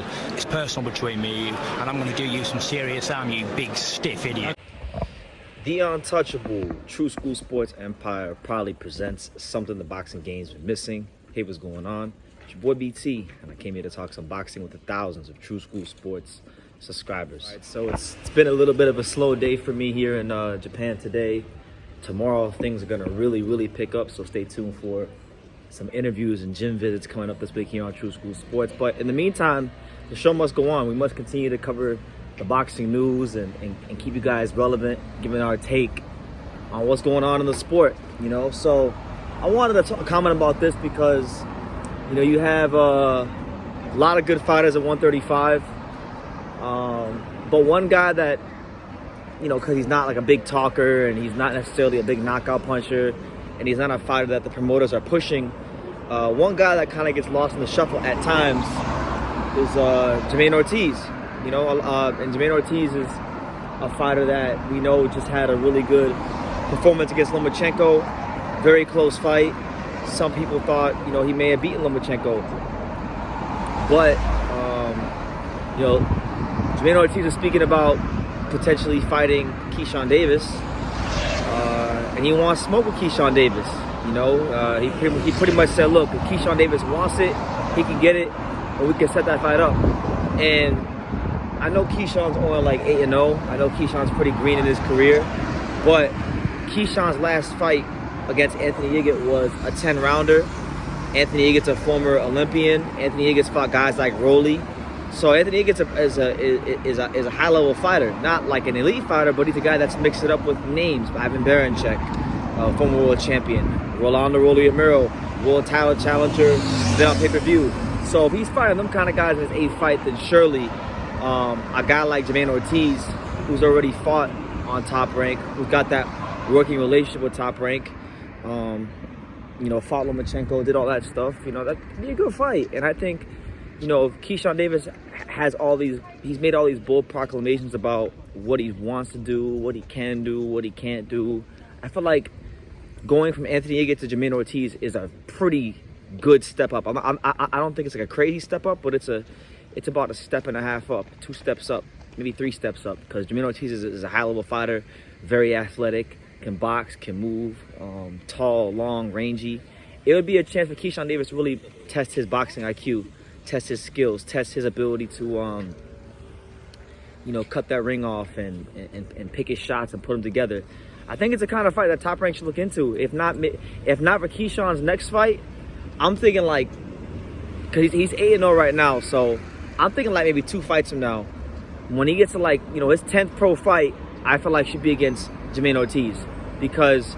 football. It's personal between me and you, and I'm going to do you some serious harm, you big stiff idiot. The untouchable True School Sports Empire proudly presents something the boxing game's been missing. Hey, what's going on? It's your boy BT, and I came here to talk some boxing with the thousands of True School Sports subscribers. All right, so it's been a little bit of a slow day for me here in Japan today. Tomorrow things are gonna really pick up, so stay tuned for some interviews and gym visits coming up this week here on True School Sports. But in the meantime, the show must go on. We must continue to cover the boxing news and keep you guys relevant, giving our take on what's going on in the sport, you know. So I wanted to comment about this because, you know, you have a lot of good fighters at 135, but one guy that, you know, because he's not like a big talker and he's not necessarily a big knockout puncher and he's not a fighter that the promoters are pushing, one guy that kind of gets lost in the shuffle at times is Jamaine Ortiz. You know, and Jamaine Ortiz is a fighter that we know just had a really good performance against Lomachenko. Very close fight. Some people thought, you know, he may have beaten Lomachenko. But, you know, Jamaine Ortiz is speaking about potentially fighting Keyshawn Davis. And he wants smoke with Keyshawn Davis. You know, he pretty much said, look, if Keyshawn Davis wants it, he can get it, or we can set that fight up. And I know Keyshawn's only like 8-0. I know Keyshawn's pretty green in his career. But Keyshawn's last fight against Anthony Yiggett was a 10-rounder. Anthony Yiggett's a former Olympian. Anthony Yiggett's fought guys like Rolly. So Anthony Yiggett is a high-level fighter. Not like an elite fighter, but he's a guy that's mixed it up with names. Ivan Barancek, former world champion. Rolando Rolly Amiro, world title challenger, then on pay-per-view. So if he's fighting them kind of guys in his 8th fight, then surely a guy like Jamaine Ortiz, who's already fought on Top Rank, who's got that working relationship with Top Rank, you know, fought Lomachenko, did all that stuff, you know, that'd be a good fight. And I think, you know, Keyshawn Davis has he's made all these bold proclamations about what he wants to do, what he can do, what he can't do. I feel like going from Anthony Yiggett to Jamaine Ortiz is a pretty good step up. I don't think it's like a crazy step up, but it's about a step and a half up, 2 steps up, maybe 3 steps up, because Jamaine Ortiz is a high-level fighter, very athletic, can box, can move, tall, long, rangy. It would be a chance for Keyshawn Davis to really test his boxing IQ, test his skills, test his ability to, you know, cut that ring off and pick his shots and put them together. I think it's a kind of fight that Top Rank should look into. If not for Keyshawn's next fight, I'm thinking like, because he's 8-0 right now, so I'm thinking like maybe 2 fights from now, when he gets to like, you know, his 10th pro fight, I feel like should be against Jamaine Ortiz, because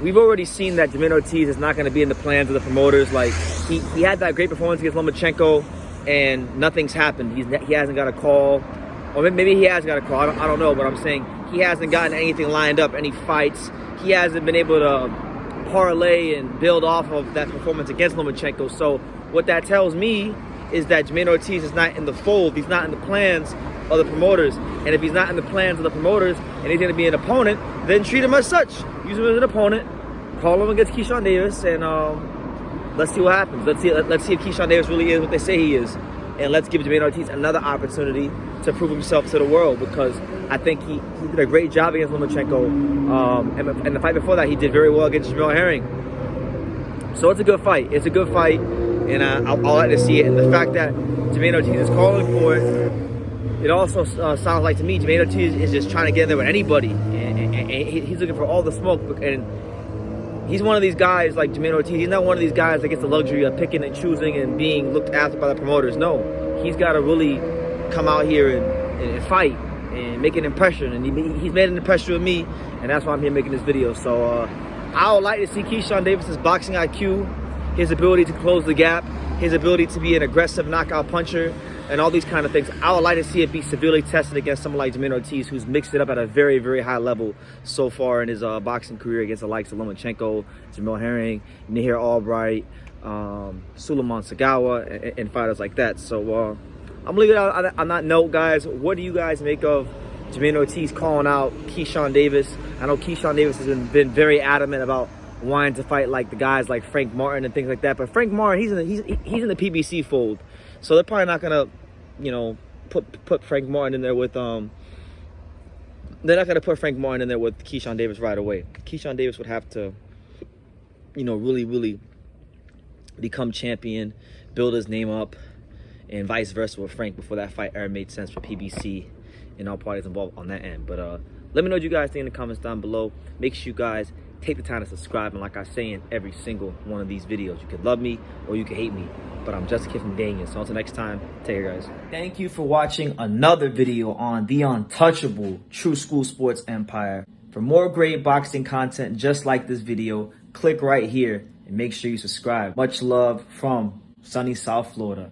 we've already seen that Jamaine Ortiz is not going to be in the plans of the promoters. Like he had that great performance against Lomachenko, and nothing's happened. He hasn't got a call, or maybe he has got a call. I don't know, but I'm saying he hasn't gotten anything lined up, any fights. He hasn't been able to parlay and build off of that performance against Lomachenko. So what that tells me is that Jamaine Ortiz is not in the fold. He's not in the plans of the promoters. And if he's not in the plans of the promoters and he's going to be an opponent, then treat him as such. Use him as an opponent. Call him against Keyshawn Davis, and let's see what happens. Let's see if Keyshawn Davis really is what they say he is. And let's give Jamaine Ortiz another opportunity to prove himself to the world, because I think he did a great job against Lomachenko. And the fight before that, he did very well against Jamel Herring. So it's a good fight. It's a good fight, and I'll like to see it. And the fact that Jamaine Ortiz is calling for it, it also sounds like to me Jamaine Ortiz is just trying to get in there with anybody. And he's looking for all the smoke. And he's one of these guys like Jamaine Ortiz. He's not one of these guys that gets the luxury of picking and choosing and being looked after by the promoters. No, he's got to really come out here and fight and make an impression. And he's made an impression with me, and that's why I'm here making this video. So I would like to see Keyshawn Davis's boxing IQ, his ability to close the gap, his ability to be an aggressive knockout puncher, and all these kind of things. I would like to see it be severely tested against someone like Jamaine Ortiz, who's mixed it up at a very high level so far in his boxing career against the likes of Lomachenko, Jamel Herring, Nihir Albright, Suleiman Sagawa, and fighters like that. So I'm leaving it out on that note, guys. What do you guys make of Jamaine Ortiz calling out Keyshawn Davis? I know Keyshawn Davis has been very adamant about wanting to fight like the guys like Frank Martin and things like that. But Frank Martin, he's in the PBC fold, so they're probably not gonna you know, put Frank Martin in there with they're not gonna put Frank Martin in there with Keyshawn Davis right away. Keyshawn Davis would have to, you know, really become champion, build his name up, and vice versa with Frank before that fight ever made sense for PBC and all parties involved on that end. But let me know what you guys think in the comments down below. Make sure you guys take the time to subscribe, and like I say in every single one of these videos, you could love me or you could hate me, but I'm just a kid from Daniel. So until next time, take care, guys. Thank you for watching another video on the untouchable True School Sports Empire. For more great boxing content just like this video, click right here and make sure you subscribe. Much love from sunny South Florida.